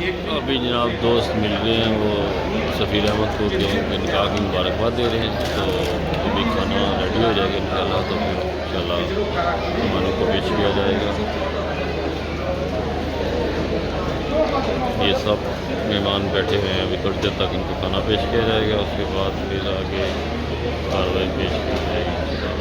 अभी जनाब दोस्त मिल रहे हैं, वो सफ़ीर अहमद को उनके निकाह की मुबारकबाद दे रहे हैं। तो अभी खाना रेडी हो जाएगा इंशाल्लाह, तो फिर इंशाल्लाह मेहमानों को पेश किया जाएगा। ये सब मेहमान बैठे हुए हैं, अभी थोड़ी देर तक इनको खाना पेश किया जाएगा, उसके बाद फिर आगे कार्रवाई पेश की जाएगी।